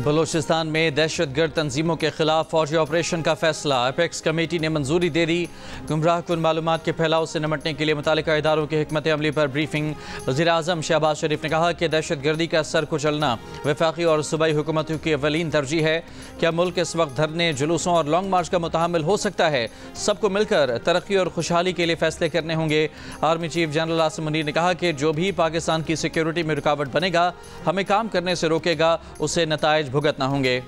बलूचिस्तान में दहशतगर्द तंजीमों के खिलाफ फौजी ऑपरेशन का फैसला। अपेक्स कमेटी ने मंजूरी दे दी। गुमराह कुन मालूमात के फैलाव से निपटने के लिए मुतालिका इदारों की हिकमत अमली पर ब्रीफिंग। वज़ीर-ए-आज़म शहबाज शरीफ ने कहा कि दहशतगर्दी का सर कुचलना वफाकी और सूबाई हुकूमतों की अवलीन तरजीह है। क्या मुल्क इस वक्त धरने, जुलूसों और लॉन्ग मार्च का मुतहम्मिल हो सकता है? सबको मिलकर तरक्की और खुशहाली के लिए फैसले करने होंगे। Army chief general Asim Munir ने कहा कि जो भी पाकिस्तान की सिक्योरिटी में रुकावट बनेगा, हमें काम करने से रोकेगा, उसे नताइज भुगतना होंगे।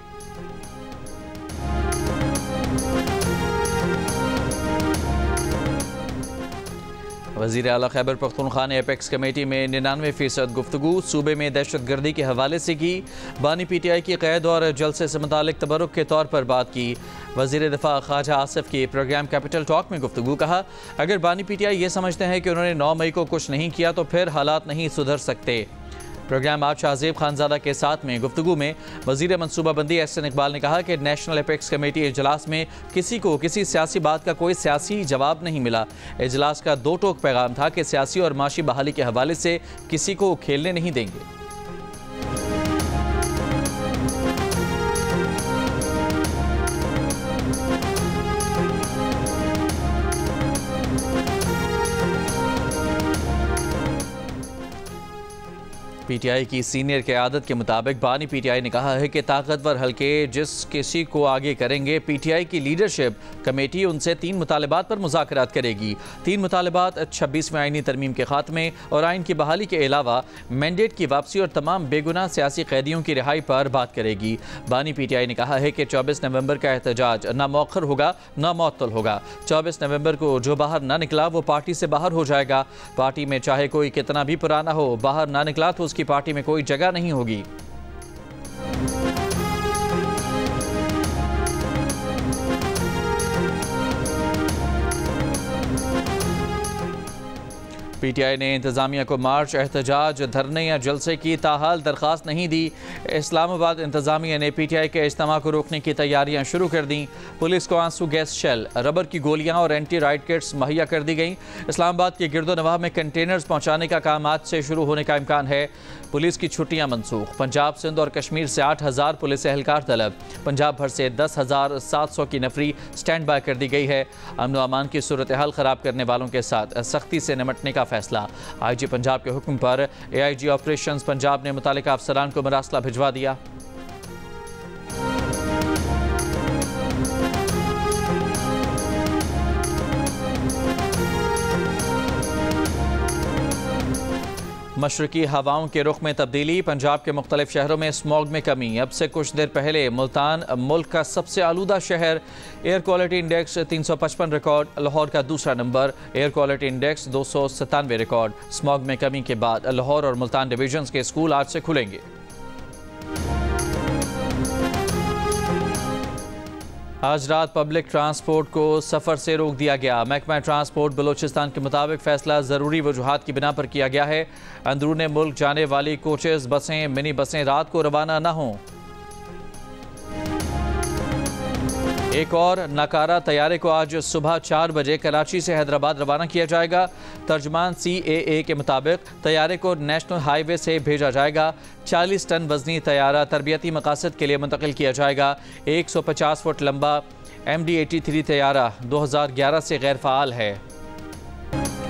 वज़ीर आला खैबर पख्तूनख्वा ने अपेक्स कमेटी में 99% गुफ्तगू सूबे में दहशतगर्दी के हवाले से की। बानी PTI की क़ैद और जलसे से मुतालिक तबरुक के तौर पर बात की। वज़ीर दिफा ख्वाजा आसिफ की प्रोग्राम कैपिटल टॉक में गुफ्तगू कहा, अगर बानी PTI ये समझते हैं कि उन्होंने 9 मई को कुछ नहीं किया तो फिर हालात नहीं सुधर सकते। प्रोग्राम आज शाहजेब खानजादा के साथ में गुफ्तगू में वज़ीर मनसूबाबंदी एहसन इकबाल ने कहा कि नेशनल अपेक्स कमेटी इजलास में किसी को किसी सियासी बात का कोई सियासी जवाब नहीं मिला। इजलास का दो टोक पैगाम था कि सियासी और माशी बहाली के हवाले से किसी को खेलने नहीं देंगे। PTI की सीनियर क़यादत के मुताबिक बानी PTI ने कहा है कि ताकतवर हल्के जिस किसी को आगे करेंगे, PTI की लीडरशिप कमेटी उनसे 3 मुतालबात पर मुज़ाकरात करेगी। 3 मुतालबात 26वें आईनी तरमीम के खात्मे और आइन की बहाली के अलावा मैंडेट की वापसी और तमाम बेगुनाह सियासी कैदियों की रिहाई पर बात करेगी। बानी PTI ने कहा है कि 24 नवंबर का एहतजाज न मौखर होगा न मुअत्तल होगा। 24 नवंबर को जो बाहर ना निकला वो पार्टी से बाहर हो जाएगा। पार्टी में चाहे कोई कितना भी पुराना हो, बाहर ना निकला तो की पार्टी में कोई जगह नहीं होगी। PTI ने इंतज़ामिया को मार्च, एहतजाज, धरने या जलसे की ताहाल दरख्वास्त नहीं दी। इस्लामाबाद इंतज़ामिया ने PTI के इज्तिमा को रोकने की तैयारियां शुरू कर दी। पुलिस को आंसू गैस शेल, रबर की गोलियां और एंटी राइट किट्स मुहैया कर दी गई। इस्लामाबाद के गिरदोनवाह में कंटेनर्स पहुंचाने का काम आज से शुरू होने का इम्कान है। पुलिस की छुट्टियां मनसूख। पंजाब, सिंध और कश्मीर से 8000 पुलिस एहलकार तलब। पंजाब भर से 10,700 की नफरी स्टैंड बाय कर दी गई है। अमन व अमान की सूरत हाल ख़राब करने वालों के साथ सख्ती से निपटने का फैसला। IG पंजाब के हुक्म पर AIG ऑपरेशंस पंजाब ने मुतालिका अफसरान को मरासला भिजवा दिया। मशरकी हवाओं के रुख में तब्दीली। पंजाब के मुख्तलिफ शहरों में स्मॉग में कमी। अब से कुछ देर पहले मुल्तान मुल्क का सबसे आलूदा शहर। Air quality index 355 record. Lahore का दूसरा number. Air quality index 297 record. Smog में कमी के बाद लाहौर और मुल्तान डिवीजन्स के स्कूल आज से खुलेंगे। आज रात पब्लिक ट्रांसपोर्ट को सफ़र से रोक दिया गया। महकमा ट्रांसपोर्ट बलूचिस्तान के मुताबिक फैसला ज़रूरी वजूहात की बिना पर किया गया है। अंदरूने मुल्क जाने वाली कोचेस, बसें, मिनी बसें रात को रवाना न हों। एक और नाकारा तैयारे को आज सुबह 4 बजे कराची से हैदराबाद रवाना किया जाएगा। तर्जमान CAA के मुताबिक तैयारे को नेशनल हाईवे से भेजा जाएगा। 40 टन वजनी तैयारा तरबियती मकासद के लिए मुंतकिल किया जाएगा। 150 फुट लंबा MD-83 तैयारा 2011 से गैर फ़ाल है।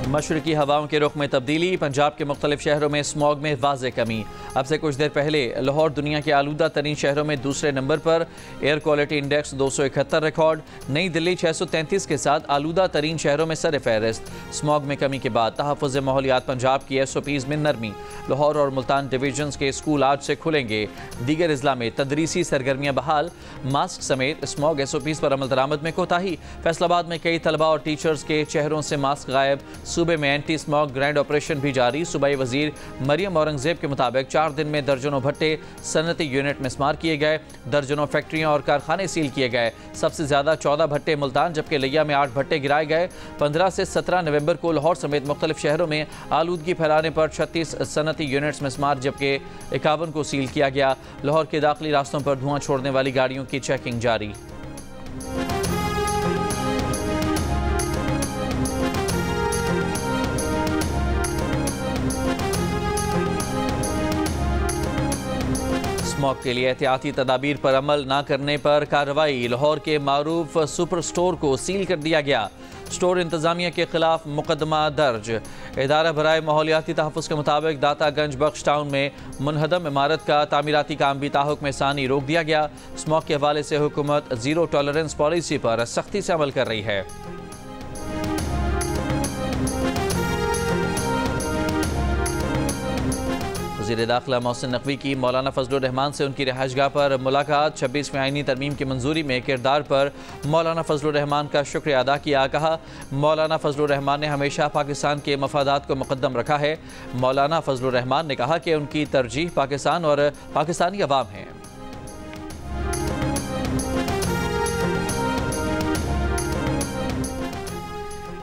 मशरकी हवाओं के रुख में तब्दीली। पंजाब के मुख्तलिफ शहरों में स्मॉग में वाज़े कमी। अब से कुछ देर पहले लाहौर दुनिया के आलूदा तरीन शहरों में दूसरे नंबर पर। Air quality index 271 record. नई दिल्ली 633 के साथ आलूदा तरीन शहरों में सर फहरिस्त। स्मॉग में कमी के बाद तहफ़्फ़ुज़ माहौलियात पंजाब की SOPs में नरमी। लाहौर और मुल्तान डिवीजन्स के स्कूल आज से खुलेंगे। दीगर अजला में तदरीसी सरगर्मियाँ बहाल। मास्क समेत स्मॉग SOPs पर अमल दरामद में कोताही। फैसलाबाद में कई तलबा और टीचर्स के चेहरों से मास्क गायब। सूबे में एंटी स्मॉग ग्रैंड ऑपरेशन भी जारी। सूबाई वजीर मरियम औरंगजेब के मुताबिक 4 दिन में दर्जनों भट्टे सनती यूनिट मिस्मार किए गए। दर्जनों फैक्ट्रियां और कारखाने सील किए गए। सबसे ज्यादा 14 भट्टे मुल्तान जबकि लिया में 8 भट्टे गिराए गए। 15 से 17 नवंबर को लाहौर समेत मुख्तलिफ शहरों में आलूदगी फैलाने पर 36 सनती यूनिट्स मिस्मार जबकि 51 को सील किया गया। लाहौर के दाखिली रास्तों पर धुआं छोड़ने वाली गाड़ियों की चेकिंग जारी। स्मॉग के लिए एहतियाती तदाबीर पर अमल न करने पर कार्रवाई। लाहौर के मारूफ सुपर स्टोर को सील कर दिया गया। स्टोर इंतजामिया के खिलाफ मुकदमा दर्ज। इदारा बराए माहौलियाती तहफ़्फ़ुज़ के मुताबिक दातागंज बख्श टाउन में मुनहदम इमारत का तामीराती काम भी ताहुक्म सानी रोक दिया गया। स्मॉग के हवाले से हुकूमत ज़ीरो टॉलरेंस पॉलिसी पर सख्ती से अमल कर रही है। वज़ीर दाखिला मोहसिन नकवी की मौलाना फजलुर रहमान से उनकी रिहाइशगाह पर मुलाकात। 26वीं आईनी तरमीम की मंजूरी में किरदार पर मौलाना फजलुर रहमान का शुक्रिया अदा किया। कहा, मौलाना फजलुर रहमान ने हमेशा पाकिस्तान के मफादात को मुकद्दम रखा है। मौलाना फजलुर रहमान ने कहा कि उनकी तरजीह पाकिस्तान और पाकिस्तानी अवाम है।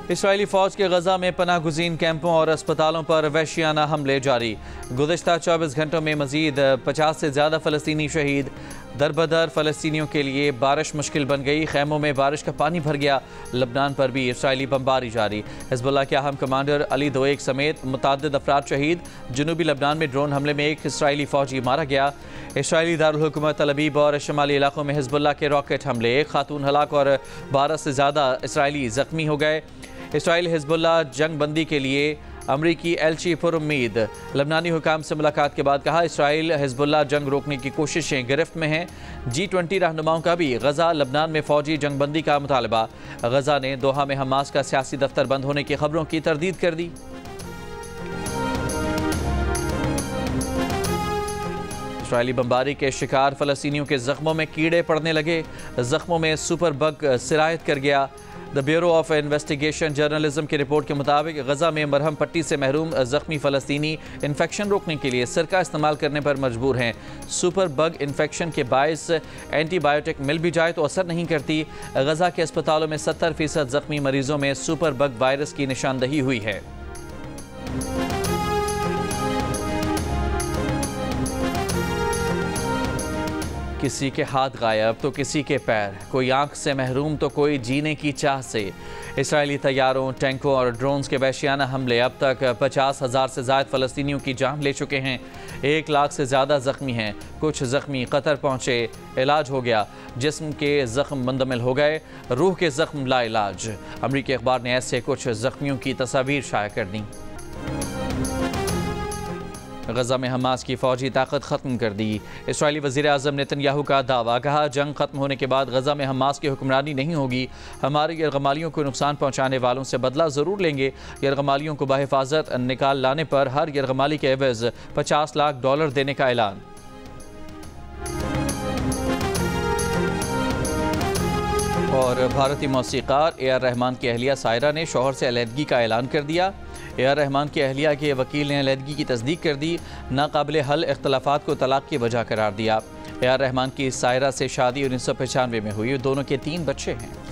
इसराइली फ़ौज के गजा में पनाह गुज़ीन कैंपों और अस्पतालों पर वहशियाना हमले जारी। गुज़िश्ता 24 घंटों में मज़ीद 50 से ज़्यादा फ़लस्तीनी शहीद। दरबदर फ़लस्तीनियों के लिए बारिश मुश्किल बन गई। खैमों में बारिश का पानी भर गया। लबनान पर भी इसराइली बमबारी जारी। हिज़्बुल्लाह के अहम कमांडर अली दोएक समेत मुतअद्दिद अफराद शहीद। जनूबी लबनान में ड्रोन हमले में एक इसराइली फ़ौजी मारा गया। इसराइली दारुल हुकूमत तल अबीब और शुमाली इलाकों में हिज़्बुल्लाह के रॉकेट हमले। एक खातून हलाक और 12 से ज़्यादा इसराइली ज़ख्मी हो गए। इसराइल हिज़्बुल्लाह जंग बंदी के लिए अमरीकी एलची पर उम्मीद। लबनानी हुकाम से मुलाकात के बाद कहा, इसराइल हिज़्बुल्लाह जंग रोकने की कोशिशें गिरफ्त में हैं। G20 रहनुमाओं का भी गजा लबनान में फ़ौजी जंग बंदी का मुतालबा। गजा ने दोहा में हमास का सियासी दफ्तर बंद होने की खबरों की तरदीद कर दी। इसराइली बमबारी के शिकार फ़लस्तीनियों के ज़ख्मों में कीड़े पड़ने लगे। ज़ख्मों में सुपर बग सिरायत कर गया। The bureau of investigation journalism की रिपोर्ट के मुताबिक गजा में मरहम पट्टी से महरूम ज़ख्मी फ़लस्तीनी इन्फेक्शन रोकने के लिए सिरका इस्तेमाल करने पर मजबूर हैं। सुपर बग इन्फेक्शन के बायस एंटीबायोटिक मिल भी जाए तो असर नहीं करती। गजा के अस्पतालों में 70% ज़ख्मी मरीजों में सुपर बग वायरस की निशानदही हुई है। किसी के हाथ गायब तो किसी के पैर, कोई आंख से महरूम तो कोई जीने की चाह से। इसराइली तैयारों, टैंकों और ड्रोन्स के वहशियाना हमले अब तक 50,000 से ज़ायद फ़लस्तीनियों की जान ले चुके हैं। 1 लाख से ज़्यादा ज़ख्मी हैं। कुछ ज़ख्मी कतर पहुँचे, इलाज हो गया। जिस्म के ज़ख्म मुंदमिल हो गए, रूह के ज़ख्म लाइलाज। अमरीकी अखबार ने ऐसे कुछ ज़ख्मियों की तस्वीर शाया कर दी। गजा में हमास की फ़ौजी ताकत ख़त्म कर दी। इसराइली वज़ीर आज़म नेतन्याहू का दावा। कहा, जंग ख़त्म होने के बाद गजा में हमास की हुक्मरानी नहीं होगी। हमारे यरगमालियों को नुकसान पहुँचाने वालों से बदला ज़रूर लेंगे। यरगमालियों को बहिफाजत निकाल लाने पर हर यरगमाली के एवज़ $50 लाख देने का ऐलान। और भारतीय मौसीक़ार ए आर रहमान की अहलिया सायरा ने शौहर से अलहदगी का ऐलान कर दिया। ए आर रहमान की अहलिया के वकील ने अलहदगी की तस्दीक कर दी। नाकाबिले हल इख्तलाफात को तलाक की वजह करार दिया। ए आर रहमान की सायरा से शादी 1995 में हुई। दोनों के 3 बच्चे हैं।